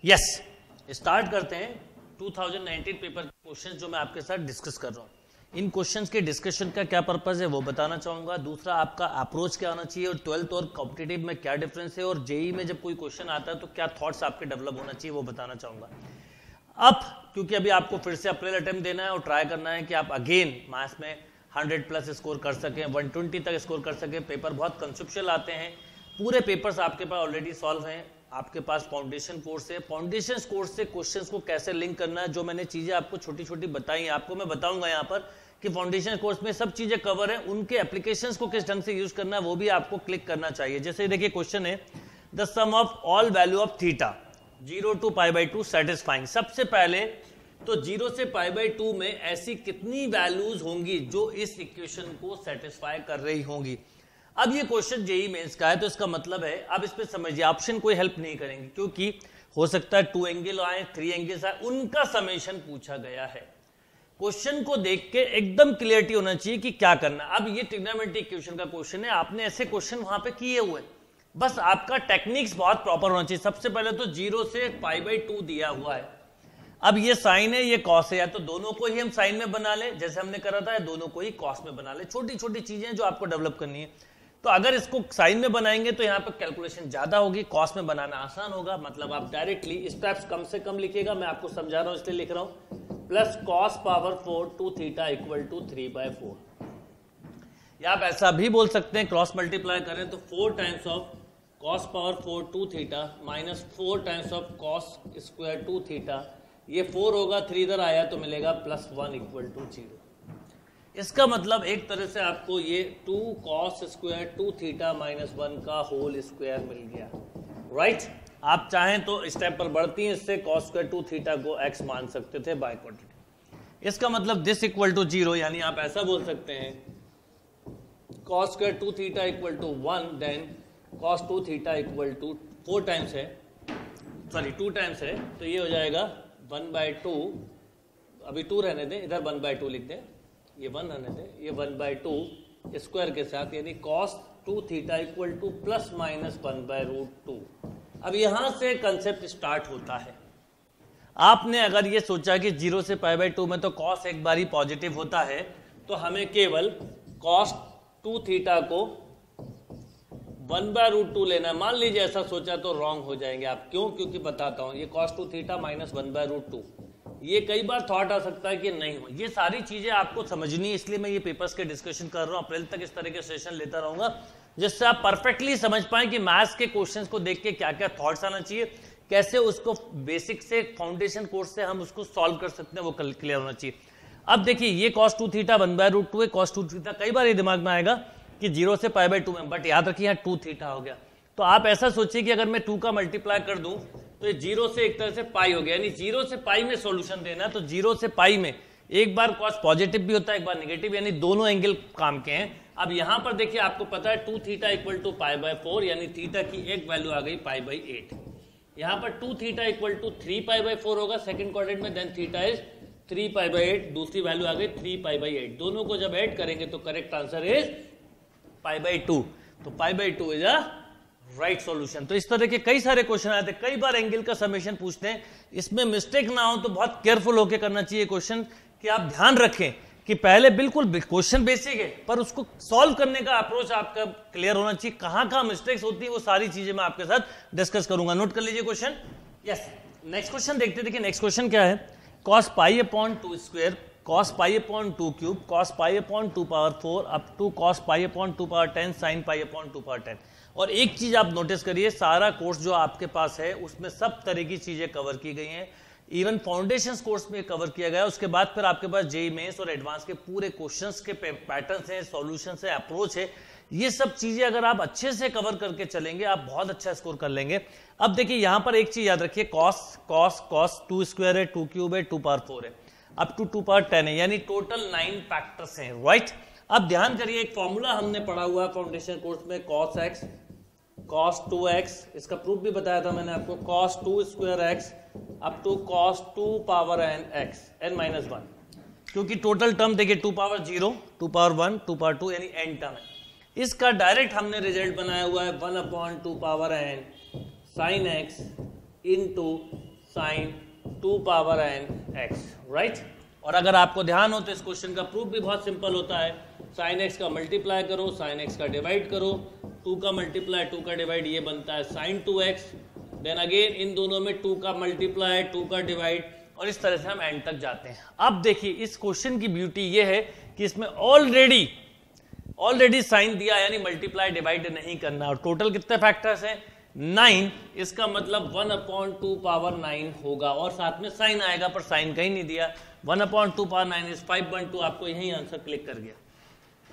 Yes, start करते हैं 2019 paper के क्वेश्चंस जो मैं आपके साथ डिस्कस कर रहा हूँ। इन क्वेश्चंस के डिस्कशन का क्या पर्पस है वो बताना चाहूंगा। दूसरा, आपका अप्रोच क्या होना चाहिए और 12th और कॉम्पिटिटिव में क्या डिफरेंस है, और जेई में जब कोई क्वेश्चन आता है तो क्या थॉट्स आपके डेवलप होना चाहिए वो बताना चाहूंगा। अब क्योंकि अभी आपको फिर से अप्रैल अटेम्प्ट देना है और ट्राई करना है कि आप अगेन मैथ्स में 100+ स्कोर कर सकें, 120 तक स्कोर कर सकें। पेपर बहुत कंसेप्चुअल आते हैं, पूरे पेपर्स आपके पास ऑलरेडी सॉल्व हैं। आपके पास फाउंडेशन कोर्स है, फाउंडेशन कोर्स से क्वेश्चंस को कैसे लिंक करना है, जो मैंने चीजें आपको छोटी छोटी बताई आपको मैं बताऊंगा यहाँ पर कि फाउंडेशन कोर्स में सब चीजें कवर है। उनके एप्लीकेशंस को किस ढंग से यूज करना है वो भी आपको क्लिक करना चाहिए। जैसे देखिए क्वेश्चन है, the sum of all value of theta 0 to π/2 satisfying. सबसे पहले तो 0 से π/2 में ऐसी कितनी वैल्यूज होंगी जो इस इक्वेशन को सेटिस्फाई कर रही होंगी। अब ये क्वेश्चन जेई मेंस का है तो इसका मतलब है, अब इस पे समझिए, ऑप्शन कोई हेल्प नहीं करेंगे क्योंकि हो सकता है 2 एंगल आए, 3 एंगल्स आए, उनका समेशन पूछा गया है। क्वेश्चन को देख के एकदम क्लियरिटी होना चाहिए कि क्या करना। अब ये ट्रिग्नोमेट्री इक्वेशन का क्वेश्चन है, आपने ऐसे क्वेश्चन वहां पे किए हुए, बस आपका टेक्निक्स बहुत प्रॉपर होना चाहिए। सबसे पहले तो 0 से π/2 दिया हुआ है। अब ये साइन है, ये कॉस है, या तो दोनों को ही हम साइन में बना ले जैसे हमने करा था, या दोनों को ही कॉस में बना ले। छोटी छोटी चीजें जो आपको डेवलप करनी है। तो अगर इसको साइन में बनाएंगे तो यहाँ पर कैलकुलेशन ज्यादा होगी, कॉस में बनाना आसान होगा। मतलब आप डायरेक्टली स्टेप्स कम से कम लिखिएगा, मैं आपको समझा रहा हूं इसलिए लिख रहा हूं। Plus cos power 4 2 theta equal to 3/4। या आप ऐसा भी बोल सकते हैं, क्रॉस मल्टीप्लाई करें तो 4 times of cos power 4 2 theta minus 4 times of cos square 2 theta. ये 4 होगा, 3 इधर आया तो मिलेगा +1 इक्वल टू 0। इसका मतलब एक तरह से आपको ये 2 cos स्क्वायर 2 थीटा माइनस 1 का होल स्क्वायर मिल गया, राइट। आप चाहें तो स्टेप पर बढ़ती हैं, इससे cos स्क्वायर 2 थीटा को x मान सकते थे बाय क्वांटिटी। इसका मतलब दिस इक्वल टू 0, यानी आप ऐसा बोल सकते हैं cos square 2 theta equal to 1, then cos 2 theta equal to 4 times है, सॉरी 2 टाइम्स है, तो ये हो जाएगा 1/2। अभी 2 रहने दें, इधर 1/2 लिख दें, ये 1 रहने दें, ये 1/2 स्क्वायर के साथ, यानी cos 2 theta equal two plus minus 1/√2। अब यहां से कंसेप्ट स्टार्ट होता है। आपने अगर ये सोचा कि 0 से π/2 में तो cos एक बार ही पॉजिटिव होता है, तो हमें केवल cos 2 थीटा को 1/√2 लेना है। मान लीजिए ऐसा सोचा तो रॉन्ग हो जाएंगे आप। क्यों? क्योंकि बताता हूं, ये cos 2 थीटा माइनस 1/√2, ये कई बार थॉट आ सकता है कि नहीं हो। ये सारी चीजें आपको समझनी है, इसलिए मैं ये पेपर्स के डिस्कशन कर रहा हूं। अप्रैल तक इस तरह के सेशन लेता रहूंगा जिससे आप परफेक्टली समझ पाएं कि मैथ्स के क्वेश्चंस को देख के क्या क्या थॉट्स आना चाहिए, कैसे उसको बेसिक से फाउंडेशन कोर्स से हम उसको सॉल्व कर सकते हैं, वो क्लियर होना चाहिए। अब देखिए ये cos 2 थीटा 1/√2 है, cos 2 थीटा कई बार ये दिमाग में आएगा कि 0 से π/2 में, बट याद रखिए यहाँ 2 थीटा हो गया। तो आप ऐसा सोचिए कि अगर मैं 2 का मल्टीप्लाई कर दूं तो ये 0 से एक तरह से पाई हो गया, यानी 0 से पाई में सॉल्यूशन देना। तो 0 से पाई में एक बार cos पॉजिटिव भी होता है, एक बार नेगेटिव, यानी दोनों एंगल काम के हैं। अब यहां पर देखिए आपको पता है 2 थीटा इक्वल टू π/4, यानी थीटा की एक वैल्यू आ गई π/8। यहां पर 2 थीटा इक्वल टू 3π/4 होगा सेकंड क्वाड्रेंट में, देन थीटा इज 3π/8, दूसरी वैल्यू आ गई 3π/8। दोनों को जब ऐड करेंगे तो करेक्ट आंसर इज π/2। तो π/2 इज अ राइट सॉल्यूशन। तो इस तरह के कई सारे क्वेश्चन आते हैं, कई बार एंगल का समेशन पूछते हैं। इसमें मिस्टेक ना हो तो बहुत केयरफुल होकर करना चाहिए क्वेश्चन, कि आप ध्यान रखें कि पहले बिल्कुल क्वेश्चन बेसिक है पर उसको सॉल्व करने का अप्रोच आपका क्लियर होना चाहिए। कहां कहां मिस्टेक्स होती है वो सारी चीजें मैं आपके साथ डिस्कस करूंगा। नोट कर लीजिए क्वेश्चन। यस, नेक्स्ट क्वेश्चन देखते। देखिए नेक्स्ट क्वेश्चन क्या है, cos π/2 square cos π/2 cube cos π/2 power 4 up to cos π/2 power 10 sin π/2 power 10। और एक चीज आप नोटिस करिए, सारा कोर्स जो आपके पास है उसमें सब तरह की चीजें कवर की गई हैं, इवन फाउंडेशंस कोर्स में कवर किया गया है। उसके बाद फिर आपके पास जेईई मेंस और एडवांस के पूरे क्वेश्चंस के पैटर्न्स हैं, सॉल्यूशंस है, अप्रोच है। ये सब चीजें अगर आप अच्छे से कवर करके चलेंगे आप बहुत अच्छा स्कोर कर लेंगे। अब देखिए यहां पर एक चीज याद रखिए, cos 2 स्क्वायर है, 2 क्यूब है, 2 पावर 4 है, अप टू 2 पावर 10 है, यानी टोटल 9 फैक्टर्स हैं, राइट। अब ध्यान करिए, एक फॉर्मूला हमने पढ़ा हुआ है फाउंडेशन कोर्स में, cos x cos 2x, इसका प्रूफ भी बताया था मैंने आपको, cos 2 square x up to cos 2 power n x n minus 1, क्योंकि टोटल टर्म देखिए 2 पावर 0, 2 पावर 1, 2 पावर 2, यानी n टर्म है। इसका डायरेक्ट हमने रिजल्ट बनाया हुआ है 1/2 power n sin x into sine 2 power n x, right. और अगर आपको ध्यान हो तो इस क्वेश्चन का प्रूफ भी बहुत सिंपल होता है, साइन x का मल्टीप्लाई करो, साइन x का डिवाइड करो, 2 का मल्टीप्लाई 2 का डिवाइड, ये बनता है sign 2x, then again in दोनों में 2 का मल्टीप्लाई 2 का डिवाइड, और इस तरह से हम एंड तक जाते हैं। अब देखिए इस क्वेश्चन की ब्यूटी ये है कि इसमें ऑलरेडी साइन दिया, यानी मल्टीप्लाई डिवाइड नहीं करना, और टोटल कितने फैक्टर्स हैं 9, इसका मतलब 1/2 पावर 9 होगा, और साथ में साइन आएगा, पर साइन कहीं नहीं दिया, 1/2 पावर 9 इज 5/2, आपको यही आंसर क्लिक कर गया।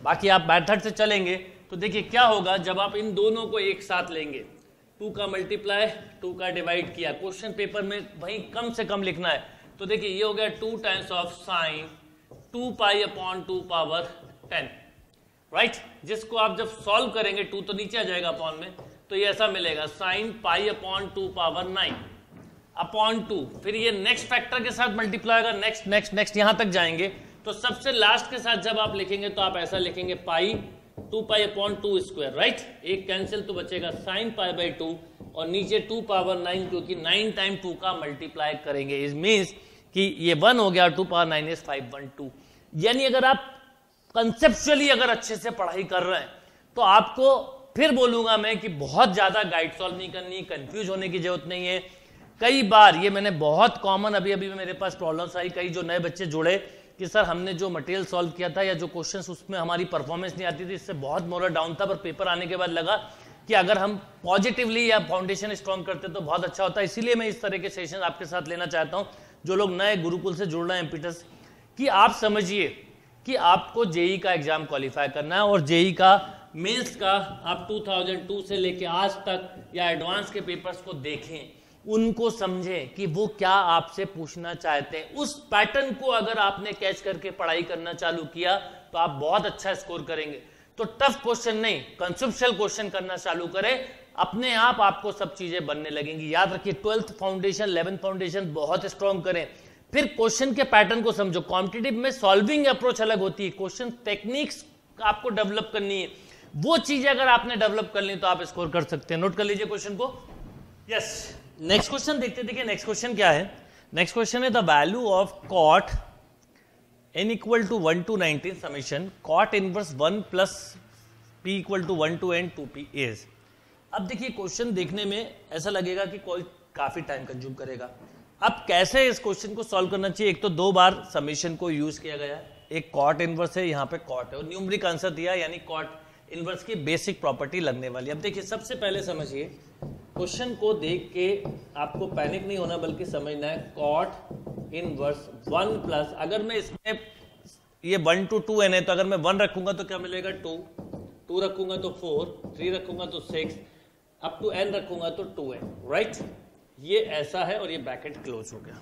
बाकी आप मेथड से चलेंगे तो देखिए क्या होगा जब आप इन दोनों को एक साथ लेंगे, 2 का मल्टीप्लाई 2 का डिवाइड किया, क्वेश्चन पेपर में वही कम से कम लिखना है, तो देखिए ये हो गया 2 times of sine 2 pi power 10, right. जिसको आप जब सॉल्व करेंगे 2 तो नीचे आ जाएगा अपॉन में, तो ये ऐसा मिलेगा साइन पाई/2 पावर 9/2, फिर ये नेक्स्ट फैक्टर के साथ मल्टीप्लाई होगा, नेक्स्ट नेक्स्ट नेक्स्ट यहां तक जाएंगे, तो सबसे लास्ट के साथ जब आप लिखेंगे तो आप ऐसा लिखेंगे पाई 2 पाई/2 स्क्वायर, राइट। एक कैंसिल तो बचेगा साइन पाई/2, और नीचे 2 पावर 9, क्योंकि 9 टाइम 2 का मल्टीप्लाई करेंगे, इज मीन्स कि ये 1 हो गया, 2 पावर 9 इज 5/2। यानी अगर आप कंसेप्चुअली अगर अच्छे से पढ़ाई कर रहे हैं तो आपको फिर बोलूंगा मैं कि बहुत ज्यादा गाइड सॉल्व नहीं करनी, कंफ्यूज होने की जरूरत नहीं है। कई बार ये मैंने बहुत कॉमन अभी मेरे पास प्रॉब्लम्स आई, कई जो नए बच्चे जुड़े कि सर हमने जो मटेरियल सॉल्व किया था या जो क्वेश्चंस उसमें हमारी परफॉर्मेंस नहीं आती थी, इससे बहुत मोरल डाउन था, पर पेपर आने के बाद लगा कि अगर हम पॉजिटिवली या फाउंडेशन स्ट्रॉन्ग करते तो बहुत अच्छा होता है। इसीलिए मैं इस तरह के सेशन आपके साथ लेना चाहता हूं, जो लोग नए गुरुकुल से जुड़ रहे हैं एमपीटेस, कि आप समझिए कि आपको जेई का एग्जाम क्वालिफाई करना है, और जेई का मेंस का आप 2002 से लेके आज तक या एडवांस के पेपर्स को देखें, उनको समझें कि वो क्या आपसे पूछना चाहते हैं, उस पैटर्न को अगर आपने कैच करके पढ़ाई करना चालू किया तो आप बहुत अच्छा स्कोर करेंगे। तो टफ क्वेश्चन नहीं, कंसेप्चुअल क्वेश्चन करना चालू करें, अपने आप आपको सब चीजें बनने लगेंगी। याद रखिए 12th फाउंडेशन 11th फाउंडेशन बहुत स्ट्रॉन्ग करें, फिर क्वेश्चन के पैटर्न को समझो। कॉम्पिटिटिव में सॉल्विंग अप्रोच अलग होती है, क्वेश्चन टेक्निक्स आपको डेवलप करनी है, वो चीजें अगर आपने डेवलप कर ली तो आप स्कोर कर सकते हैं। नोट कर लीजिए क्वेश्चन को। यस, नेक्स्ट क्वेश्चन देखते। देखिए नेक्स्ट क्वेश्चन क्या है। नेक्स्ट क्वेश्चन है the value of cot n equal to 1 to 19 summation cot inverse 1 plus p equal to 1 to n 2p is. अब देखिए क्वेश्चन देखने में ऐसा लगेगा कि कोई काफी टाइम कंज्यूम करेगा। अब कैसे इस क्वेश्चन को सॉल्व करना चाहिए, एक तो 2 बार समेशन को यूज किया गया है, एक कॉट इनवर्स है, यहाँ पे कॉट है, और न्यूमरिक आंसर दिया, यानी कॉट इनवर्स की बेसिक प्रॉपर्टी लगने वाली। अब देखिए सबसे पहले समझिए, क्वेश्चन को देख के आपको पैनिक नहीं होना बल्कि समझना है कॉट इनवर्स 1 प्लस, अगर मैं इसमें ये 1 to 2n है तो अगर मैं 1 रखूंगा तो क्या मिलेगा 2 रखूंगा तो 4, 3 रखूंगा तो 6, अप टू n रखूंगा तो 2n, राइट। ये ऐसा है और ये ब्रैकेट क्लोज हो गया।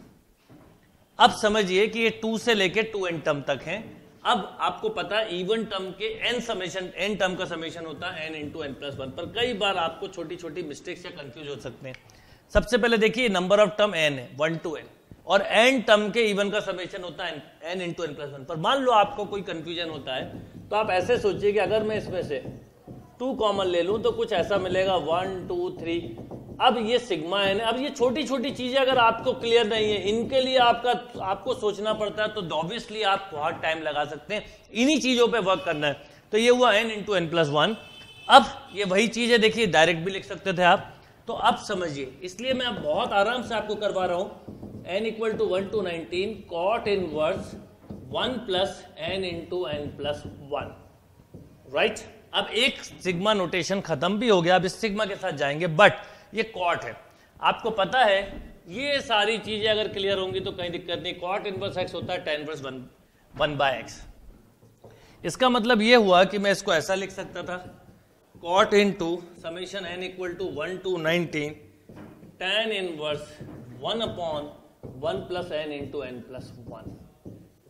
अब समझिए कि ये 2 से लेके 2n टर्म तक है। अब आपको पता है इवन टर्म के n टर्म का समेशन होता है n इंटू n प्लस 1, पर कई बार आपको छोटी छोटी मिस्टेक्स या कंफ्यूज हो सकते हैं। सबसे पहले देखिए नंबर ऑफ टर्म n है 1 to n, और n टर्म के इवन का समेशन होता है n इंटू n प्लस 1। पर मान लो आपको कोई कंफ्यूजन होता है तो आप ऐसे सोचिए कि अगर मैं इसमें से 2 कॉमन ले लूं तो कुछ ऐसा मिलेगा 1 2 3। अब ये सिग्मा n है। अब ये छोटी छोटी चीजें अगर आपको क्लियर नहीं है, इनके लिए आपको सोचना पड़ता है, तो ऑब्वियसली आप बहुत टाइम लगा सकते हैं, इन्हीं चीजों पे वर्क करना है। तो ये हुआ n इंटू n प्लस 1। अब ये वही चीज है, देखिए डायरेक्ट भी लिख सकते थे आप, तो अब समझिए, इसलिए मैं बहुत आराम से आपको करवा रहा हूं। n equal to 1 to 19 cot inverse 1 plus n into n plus 1, right. अब एक सिग्मा नोटेशन खत्म भी हो गया, अब इस सिग्मा के साथ जाएंगे, बट ये कॉट है, आपको पता है ये सारी चीजें अगर क्लियर होंगी तो कहीं दिक्कत नहीं। कॉट इनवर्स x होता है tan इनवर्स 1 बाय x। इसका मतलब ये हुआ कि मैं इसको ऐसा लिख सकता था, cot into summation n equal to 1 to 19 tan inverse 1/1 plus n into n plus 1,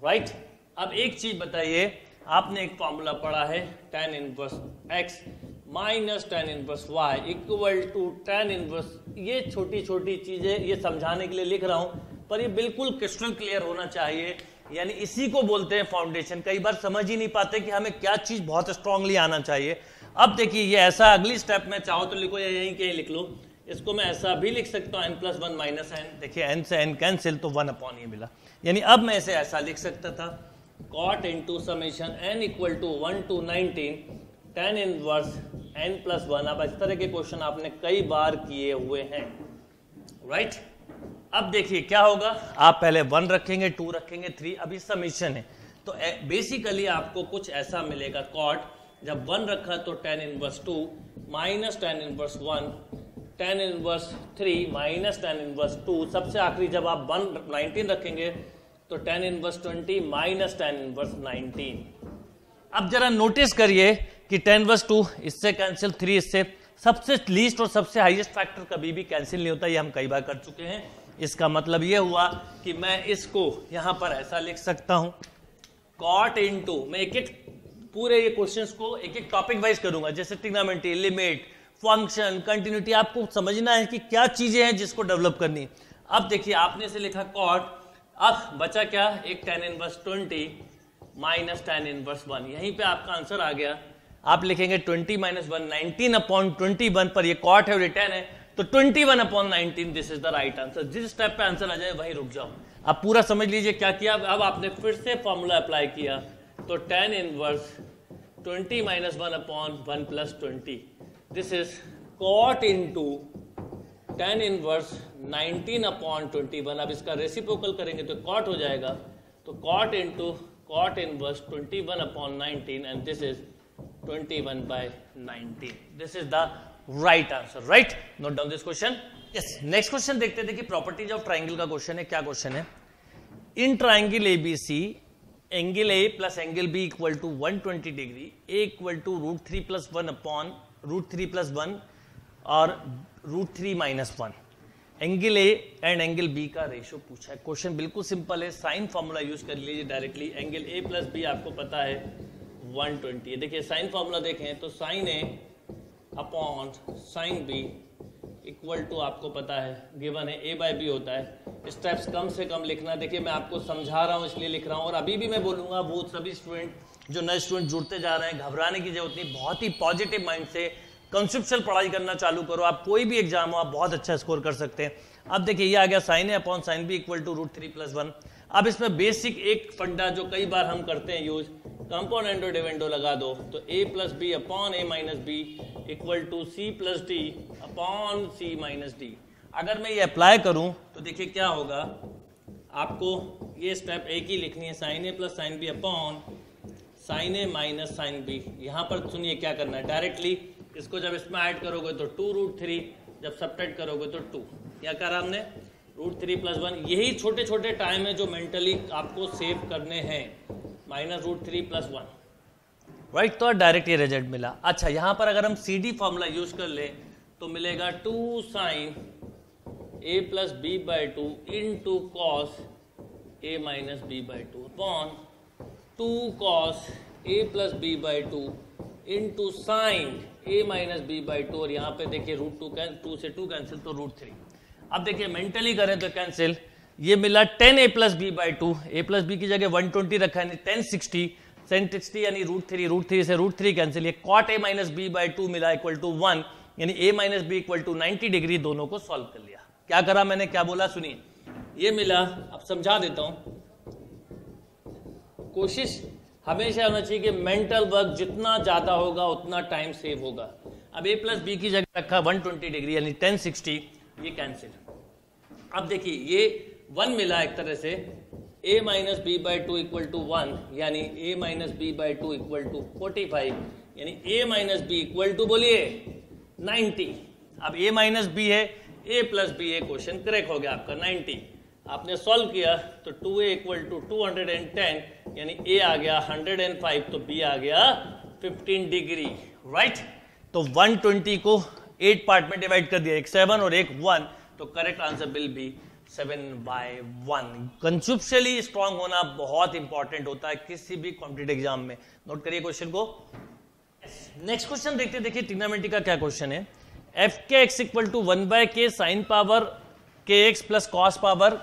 right. अब एक चीज बताइए, आपने एक फॉर्मूला पढ़ा है tan inverse x minus tan inverse y equal to tan inverse, ये छोटी छोटी चीजें ये समझाने के लिए लिख रहा हूं, पर ये बिल्कुल क्रिस्टल क्लियर होना चाहिए, यानी इसी को बोलते हैं फाउंडेशन। कई बार समझ ही नहीं पाते कि हमें क्या चीज बहुत स्ट्रांगली आना चाहिए। अब देखिए ये ऐसा, अगली स्टेप में चाहो तो लिखो या यहीं कहीं लिख लो, इसको मैं ऐसा भी लिख सकता हूँ n plus one minus N, देखिए n से n कैंसिल तो 1 अपॉन ये मिला, यानी अब मैं इसे ऐसा लिख सकता था cot into summation n equal to 1 to 19 tan inverse n plus one. अब इस तरह के क्वेश्चन आपने कई बार किए हुए हैं, राइट। अब देखिए क्या होगा, आप पहले 1 रखेंगे, 2 रखेंगे, 3, अभी समेशन है तो बेसिकली आपको कुछ ऐसा मिलेगा, cot जब 1 रखा तो tan inverse 2 minus tan inverse 1 tan inverse 3 minus tan inverse 2, सबसे आखिरी जब आप 19 रखेंगे तो tan inverse 20 minus tan inverse 19। अब जरा नोटिस करिए कि tan इनवर्स 2 इससे कैंसिल, 3 इससे, सबसे लीस्ट और सबसे हाईएस्ट फैक्टर कभी भी कैंसिल नहीं होता, ये हम कई बार कर चुके हैं। इसका मतलब ये हुआ कि मैं इसको यहां पर ऐसा लिख सकता हूं cot इंटू, मैं एक एक पूरे ये क्वेश्चंस को एक एक टॉपिक वाइज करूंगा, जैसे ट्रिग्नोमेट्री, लिमिट, फंक्शन, कंटिन्यूटी, आपको समझना है कि क्या चीजें हैं जिसको डेवलप करनी। अब देखिए आपने इसे लिखा cot, अब बचा क्या, एक tan inverse 20 minus tan inverse 1, यहीं पे आपका आंसर आ गया। आप लिखेंगे 20 माइनस 1 19 अपॉन 21 पर ये cot है और ये tan है तो 21 upon 19, this is the right answer. जिस स्टेप पे आंसर आ जाए वहीं रुक जाओ। आप पूरा समझ लीजिए क्या किया, अब आपने फिर से फॉर्मूला अप्लाई किया तो tan inverse 20 minus 1 upon 1 plus 20, this is cot into tan inverse 19 upon 21। अब इसका रेसिप्रोकल करेंगे तो cot हो जाएगा, तो cot into cot inverse 21 upon 19 and this is 21 by 19। This is the right answer, right. Note down this question. Yes, next question देखते थे कि प्रॉपर्टीज ऑफ ट्राइंगल का क्वेश्चन है। क्या क्वेश्चन है, in triangle ABC angle A plus angle B equal to 120 degree, A equal to √3 plus 1 upon √3 plus 1 और √3 minus 1, angle A and angle B का ratio पूछा है। क्वेश्चन बिल्कुल सिंपल है, साइन फॉर्मूला यूज कर लीजिए directly. Angle A plus B आपको पता है 120 है, देखिए साइन फॉर्मूला देखें तो sine A upon sine B equal to आपको पता है गिवन है ए बाय बी होता है। स्टेप्स कम से कम लिखना, देखिए मैं आपको समझा रहा हूँ इसलिए लिख रहा हूँ, और अभी भी मैं बोलूँगा वो सभी स्टूडेंट जो नए स्टूडेंट जुड़ते जा रहे हैं, घबराने की जरूरत नहीं, बहुत ही पॉजिटिव माइंड से कंसेप्चुअल पढ़ाई करना चालू करो। आप कोई भी एग्जाम हो आप बहुत अच्छा स्कोर कर सकते हैं। अब देखिए ये आ गया sine A upon sine B equal to √3 plus 1। अब इसमें बेसिक एक फंडा जो कई बार हम करते हैं यूज, कंपोनेंडो डिविडेंडो लगा दो तो a plus B upon a minus B equal to c plus D upon c minus D. अगर मैं ये अप्लाई करूं तो देखिए क्या होगा, आपको ये स्टेप एक ही लिखनी है, sine A plus sine B upon sine A minus sine B. यहाँ पर सुनिए क्या करना है, डायरेक्टली इसको जब इसमें ऐड करोगे तो 2√3, जब सब्ट्रैक्ट करोगे तो 2। क्या करा हमने, √3 प्लस 1। यही छोटे छोटे टाइम है जो मेंटली आपको सेव करने हैं, माइनस √3 प्लस 1, राइट। तो डायरेक्ट ये रिजल्ट मिला। अच्छा यहाँ पर अगर हम CD फॉर्मूला यूज कर ले तो मिलेगा 2 sine a plus B by 2 into cos a minus B by 2 upon 2 cos a plus B by 2 into sine a minus B by 2, और यहाँ पे देखिए √2 से 2 कैंसिल तो √3। अब देखिए मेंटली करें तो कैंसिल, ये मिला 10a plus B by 2, a plus B की जगह 120 रखा है, 1060 यानी √3 से √3 कैंसिल, ये cot a minus B by 2 मिला इक्वल टू 1, यानी a minus B equal to 90 degree. दोनों को सॉल्व कर लिया। क्या करा मैंने, क्या बोला सुनिए, ये मिला। अब समझा देता हूं, कोशिश हमेशा होना चाहिए कि मेंटल वर्क जितना ज्यादा होगा उतना टाइम सेव होगा। अब a प्लस बी की जगह रखा 120 डिग्री यानी 1060, ये कैंसिल। अब देखिए ये 1 मिला एक तरह से, a minus B by 2 equal to 1 यानी a minus B by 2 equal to 45, यानी a minus B equal to बोलिए 90। अब a माइनस बी है, a प्लस बी है, क्वेश्चन करेक्ट हो गया आपका 90। आपने सॉल्व किया तो 2a इक्वल टू 210 यानी a आ गया 105 तो b आ गया 15 डिग्री, राइट। तो 120 को 8 पार्ट में डिवाइड कर दिया, एक 7 और एक 1, तो correct answer will be 7/1। Conceptually strong होना बहुत इंपॉर्टेंट होता है किसी भी कॉम्पिटिटिव एग्जाम में। नोट करिए क्वेश्चन को। नेक्स्ट क्वेश्चन देखते, देखिए ट्रिग्नोमेट्री का क्या क्वेश्चन है, एफ के X equal to 1/k sine power K X plus cos power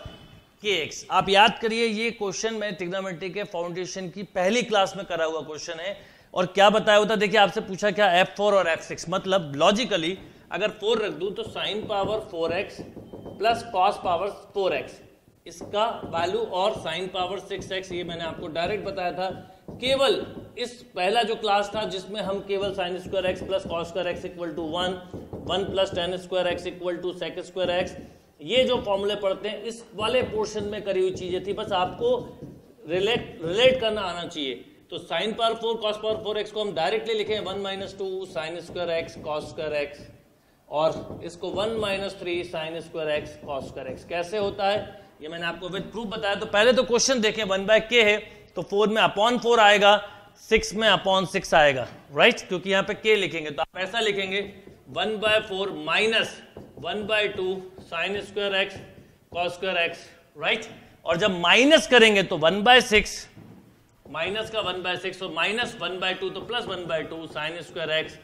K X. आप याद करिए ये क्वेश्चन मैं ट्रिग्नोमेट्री के फाउंडेशन की पहली क्लास में करा हुआ क्वेश्चन है। और क्या बताया होता, देखिए आपसे पूछा क्या F4 और F6, मतलब लॉजिकली अगर 4 रख दूं तो sign power 4x plus cos power 4x, इसका वैल्यू, और साइन पावर 6x, ये मैंने आपको डायरेक्ट बताया था। केवल इस पहला जो क्लास था जिसमें हम केवल sine square x plus cos square X equal to 1 plus tan square X equal to sec square X, ये जो फॉर्मूले पढ़ते हैं इस वाले पोर्शन में करी हुई चीजें थी, बस आपको रिलेट करना आना चाहिए। तो sine power 4 cos power 4x को हम डायरेक्टली लिखें 1 minus 2 sine square x cos square x, और इसको 1 minus 3 sign square x cos square x. कैसे होता है ये मैंने आपको विद प्रूफ बताया। तो पहले तो क्वेश्चन देखें, 1/k है तो 4 में अपॉन 4 आएगा, 6 में अपॉन 6 आएगा, राइट, क्योंकि यहाँ पे k लिखेंगे तो आप ऐसा लिखेंगे 1/4 minus 1/2 sign square x cos square x, right. और जब माइनस करेंगे तो 1/6, माइनस का 1/6 और माइनस 1/2 तो plus 1/2 sign square x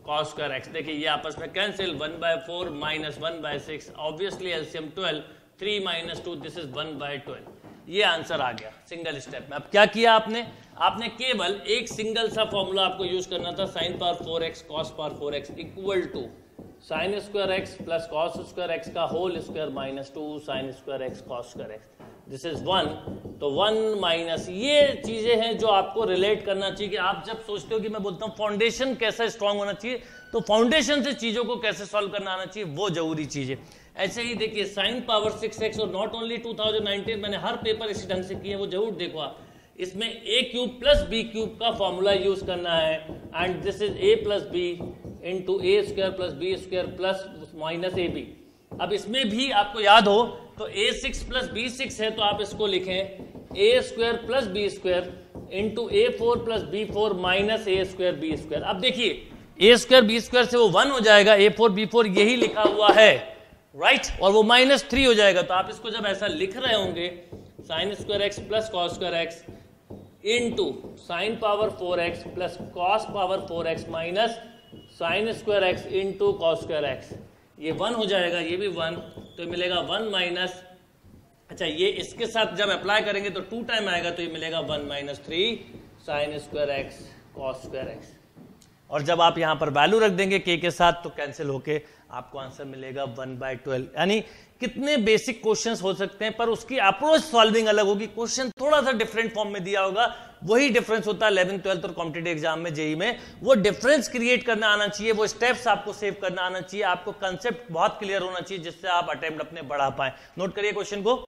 cos square x. देखिए ये आपस में cancel, 1/4 minus 1/6, obviously LCM 12, 3 minus 2 this is 1/12। ये आंसर आ गया सिंगल स्टेप में। अब क्या किया आपने केवल एक सिंगल सा फॉर्मूला आपको यूज करना था, sine power 4x cos power 4x equal to sine square x plus cos square x का whole square minus 2 sine square x cos square x, this is 1। तो 1 माइनस, ये चीजें हैं जो आपको रिलेट करना चाहिए कि आप जब सोचते हो कि मैं बोलता हूँ फाउंडेशन कैसा स्ट्रांग होना चाहिए, तो फाउंडेशन से चीजों को कैसे सॉल्व करना आना चाहिए, वो जरूरी चीज है। ऐसे ही देखिए साइन पावर 6x, और नॉट ओनली 2019, मैंने हर पेपर इसी ढंग से किए, वो जरूर देखो आप। इसमें a cube plus b cube का फॉर्मूला यूज करना है, and this is a plus B into A square plus B square plus minus A B. अब इसमें भी आपको याद हो तो a6 प्लस b6 है तो आप इसको लिखें a square plus B square into a4 plus b4 minus a square B square. अब देखिए a स्क्वायर बी स्क्वायर से वो 1 हो जाएगा, a4 b4 यही लिखा हुआ है, राइट, और वो -3 हो जाएगा। तो आप इसको जब ऐसा लिख रहे होंगे sign square x plus cos square x into sine power 4x plus cos power 4x minus sign square x into cos square X, ये 1 हो जाएगा, ये भी 1, तो मिलेगा 1 माइनस, अच्छा ये इसके साथ जब अप्लाई करेंगे तो 2 टाइम आएगा, तो ये मिलेगा 1 minus 3 sign square x cos square x. और जब आप यहां पर वैल्यू रख देंगे k के साथ तो कैंसिल होके आपको आंसर मिलेगा 1/12। यानी कितने बेसिक क्वेश्चंस हो सकते हैं, पर उसकी अप्रोच सॉल्विंग अलग होगी, क्वेश्चन थोड़ा सा डिफरेंट फॉर्म में दिया होगा। वही डिफरेंस होता है 11th 12th और कॉम्पिटिटिव एग्जाम में, जेई में, वो डिफरेंस क्रिएट करना आना चाहिए, वो स्टेप्स आपको सेव करना आना चाहिए, आपको कंसेप्ट बहुत क्लियर होना चाहिए जिससे आप अटेम्प्ट अपने बढ़ा पाए। नोट करिए क्वेश्चन को।